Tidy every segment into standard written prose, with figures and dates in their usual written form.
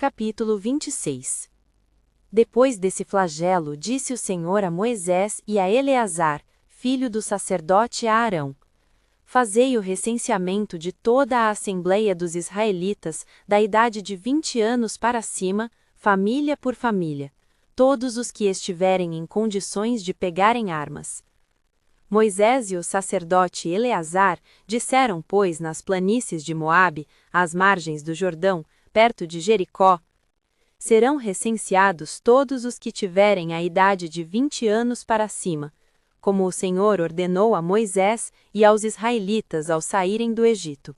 capítulo 26. Depois desse flagelo, disse o Senhor a Moisés e a Eleazar, filho do sacerdote Aarão: Fazei o recenseamento de toda a assembleia dos israelitas, da idade de 20 anos para cima, família por família, todos os que estiverem em condições de pegarem armas. Moisés e o sacerdote Eleazar disseram, pois, nas planícies de Moabe, às margens do Jordão, perto de Jericó: serão recenseados todos os que tiverem a idade de 20 anos para cima, como o Senhor ordenou a Moisés e aos israelitas ao saírem do Egito.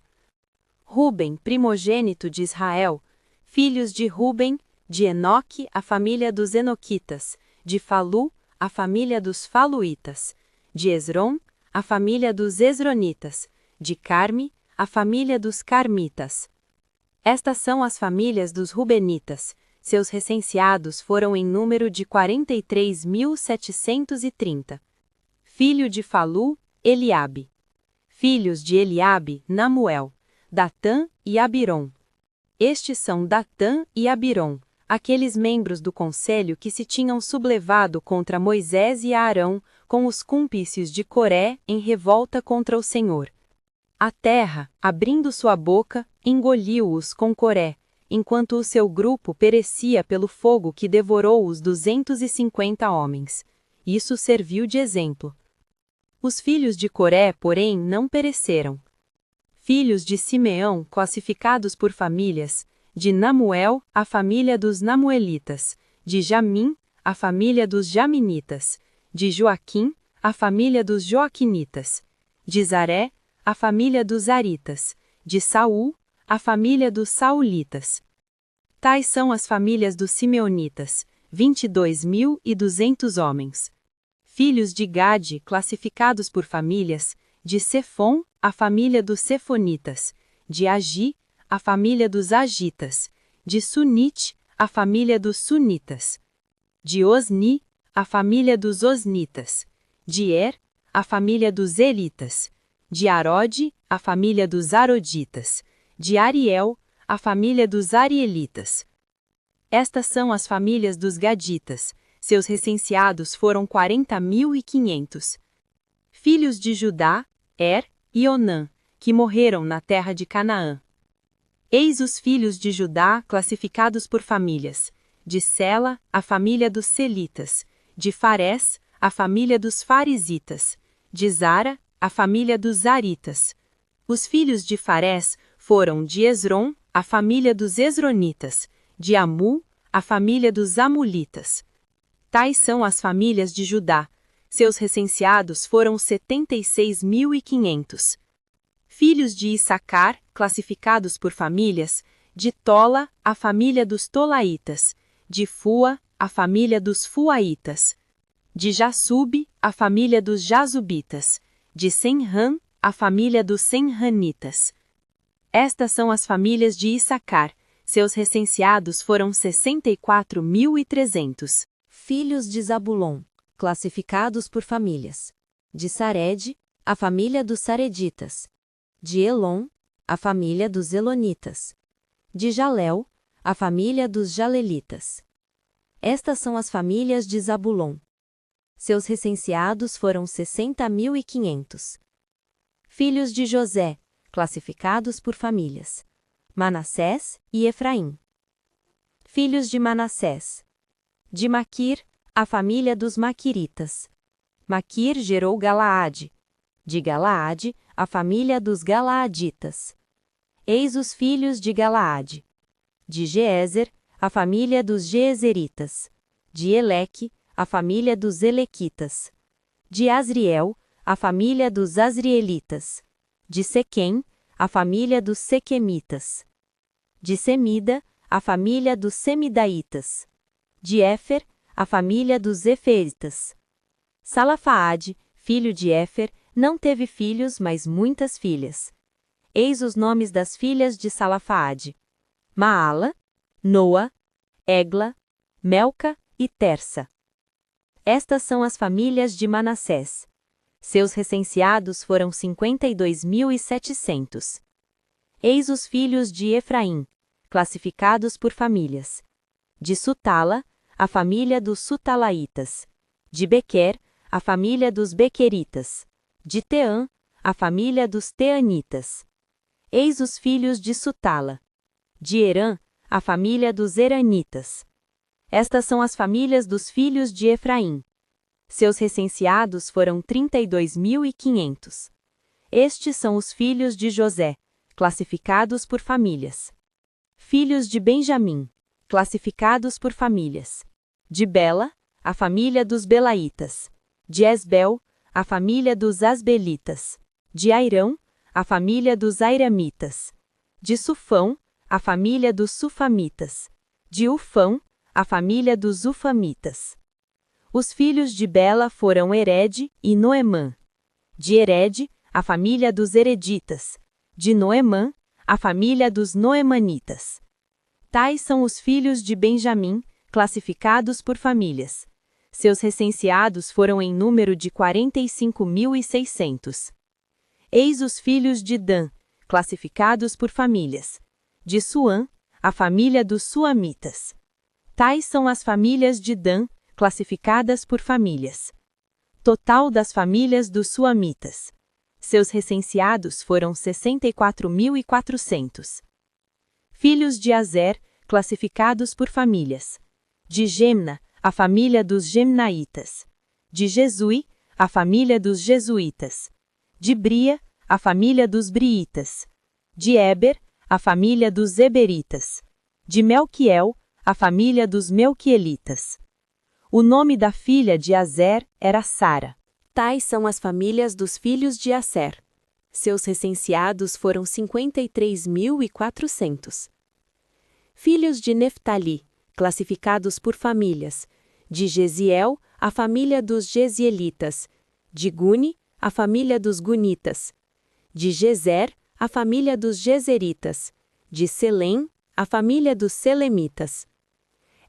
Ruben, primogênito de Israel, filhos de Ruben, de Enoque, a família dos Enoquitas, de Falu, a família dos Faluítas, de Esrom, a família dos Esronitas, de Carme, a família dos Carmitas. Estas são as famílias dos Rubenitas. Seus recenseados foram em número de 43.730. Filho de Falu, Eliabe. Filhos de Eliabe, Namuel, Datã e Abirom. Estes são Datã e Abirom, aqueles membros do conselho que se tinham sublevado contra Moisés e Aarão, com os cúmplices de Coré, em revolta contra o Senhor. A terra, abrindo sua boca, engoliu-os com Coré, enquanto o seu grupo perecia pelo fogo que devorou os 250 homens. Isso serviu de exemplo. Os filhos de Coré, porém, não pereceram. Filhos de Simeão, classificados por famílias: de Namuel, a família dos Namuelitas; de Jamim, a família dos Jaminitas; de Joaquim, a família dos Joaquinitas; de Zaré, a família dos Zaritas; de Saul, a família dos Saulitas. Tais são as famílias dos Simeonitas, 22.200 homens. Filhos de Gade, classificados por famílias: de Sefom, a família dos Sefonitas; de Agi, a família dos Agitas; de Sunite, a família dos Sunitas; de Osni, a família dos Osnitas; de a família dos Eritas; de Arode, a família dos Aroditas; de Ariel, a família dos Arielitas. Estas são as famílias dos Gaditas. Seus recenseados foram 40.500. Filhos de Judá, e Onã, que morreram na terra de Canaã. Eis os filhos de Judá, classificados por famílias: de Sela, a família dos Selitas; de Farés, a família dos Farisitas; de Zara, a família dos Zaritas. Os filhos de Farés foram de Esrom, a família dos Esronitas; de Amu, a família dos Amulitas. Tais são as famílias de Judá. Seus recenseados foram 76.500. Filhos de Issacar, classificados por famílias: de Tola, a família dos Tolaitas; de Fua, a família dos Fuaitas; de Jassube, a família dos Jazubitas; de Senram, a família dos Senranitas. Estas são as famílias de Issacar. Seus recenseados foram 64.300. Filhos de Zabulon, classificados por famílias: de Sarede, a família dos Sareditas; de Elon, a família dos Elonitas; de Jalel, a família dos Jalelitas. Estas são as famílias de Zabulon. Seus recenseados foram 60.500. Filhos de José, classificados por famílias: Manassés e Efraim. Filhos de Manassés: de Maquir, a família dos Maquiritas. Maquir gerou Galaade; de Galaade, a família dos Galaaditas. Eis os filhos de Galaade: de Jeezer, a família dos Jeezeritas; de Eleque, a família dos Elequitas; de Asriel, a família dos Asrielitas; de Sequém, a família dos Sequemitas; de Semida, a família dos Semidaitas; de Éfer, a família dos Eferitas. Salafaade, filho de Éfer, não teve filhos, mas muitas filhas. Eis os nomes das filhas de Salafaade: Maala, Noa, Egla, Melca e Tersa. Estas são as famílias de Manassés. Seus recenseados foram 52.700. Eis os filhos de Efraim, classificados por famílias. De Sutala, a família dos Sutalaitas. De Bequer, a família dos Bequeritas. De Teã, a família dos Teanitas. Eis os filhos de Sutala. De Herã, a família dos Heranitas. Estas são as famílias dos filhos de Efraim. Seus recenseados foram 32.500. Estes são os filhos de José, classificados por famílias. Filhos de Benjamim, classificados por famílias. De Bela, a família dos Belaitas. De Esbel, a família dos Asbelitas. De Airão, a família dos Airamitas. De Sufão, a família dos Sufamitas. De Ufão, a família dos Ufamitas. Os filhos de Bela foram Ered e Noemã. De Ered, a família dos Hereditas. De Noemã, a família dos Noemanitas. Tais são os filhos de Benjamim, classificados por famílias. Seus recenseados foram em número de 45.600. Eis os filhos de Dan, classificados por famílias. De Suã, a família dos Suamitas. Tais são as famílias de Dan, classificadas por famílias. Total das famílias dos Suamitas. Seus recenseados foram 64.400. Filhos de Azer, classificados por famílias. De Gemna, a família dos Gemnaitas. De Jesui, a família dos Jesuítas. De Bria, a família dos Briitas. De Eber, a família dos Eberitas. De Melquiel, a família dos Melquielitas. O nome da filha de Azer era Sara. Tais são as famílias dos filhos de Aser. Seus recenseados foram 53.400. Filhos de Neftali, classificados por famílias. De Gesiel, a família dos Gesielitas. De Guni, a família dos Gunitas. De Gezer, a família dos Gezeritas. De Selém, a família dos Selemitas.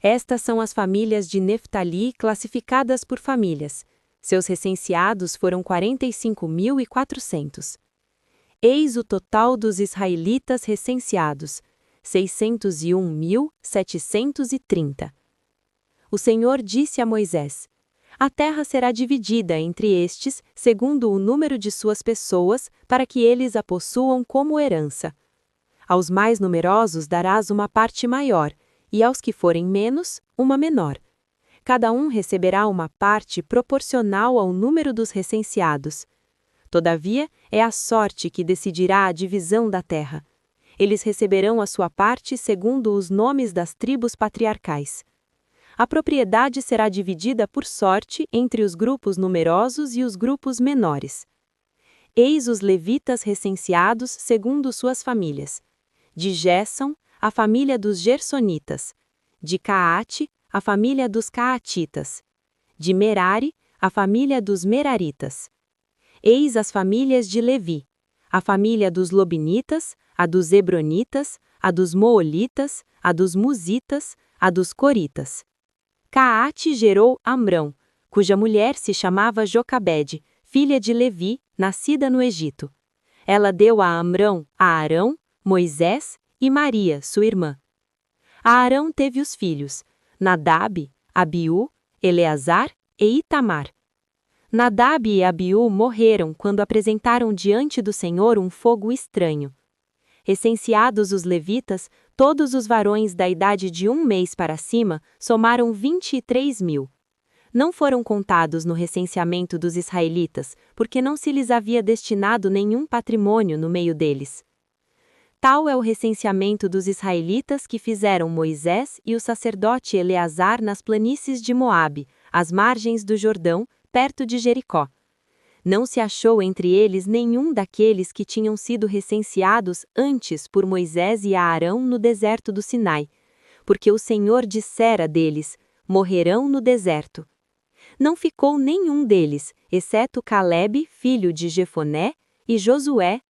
Estas são as famílias de Neftali classificadas por famílias. Seus recenseados foram 45.400. Eis o total dos israelitas recenseados, 601.730. O Senhor disse a Moisés: a terra será dividida entre estes, segundo o número de suas pessoas, para que eles a possuam como herança. Aos mais numerosos darás uma parte maior, e aos que forem menos, uma menor. Cada um receberá uma parte proporcional ao número dos recenseados. Todavia, é a sorte que decidirá a divisão da terra. Eles receberão a sua parte segundo os nomes das tribos patriarcais. A propriedade será dividida por sorte entre os grupos numerosos e os grupos menores. Eis os levitas recenseados segundo suas famílias. De Gésson, a família dos Gersonitas. De Caate, a família dos Caatitas. De Merari, a família dos Meraritas. Eis as famílias de Levi: a família dos Lobinitas, a dos Hebronitas, a dos Moolitas, a dos Muzitas, a dos Coritas. Caate gerou Amrão, cuja mulher se chamava Jocabede, filha de Levi, nascida no Egito. Ela deu a Amrão a Arão, Moisés e Maria, sua irmã. Arão teve os filhos Nadab, Abiú, Eleazar e Itamar. Nadab e Abiú morreram quando apresentaram diante do Senhor um fogo estranho. Recenseados os levitas, todos os varões da idade de 1 mês para cima somaram 23.000. Não foram contados no recenseamento dos israelitas, porque não se lhes havia destinado nenhum patrimônio no meio deles. Tal é o recenseamento dos israelitas que fizeram Moisés e o sacerdote Eleazar nas planícies de Moabe, às margens do Jordão, perto de Jericó. Não se achou entre eles nenhum daqueles que tinham sido recenseados antes por Moisés e Arão no deserto do Sinai, porque o Senhor dissera deles: morrerão no deserto. Não ficou nenhum deles, exceto Calebe, filho de Jefoné, e Josué,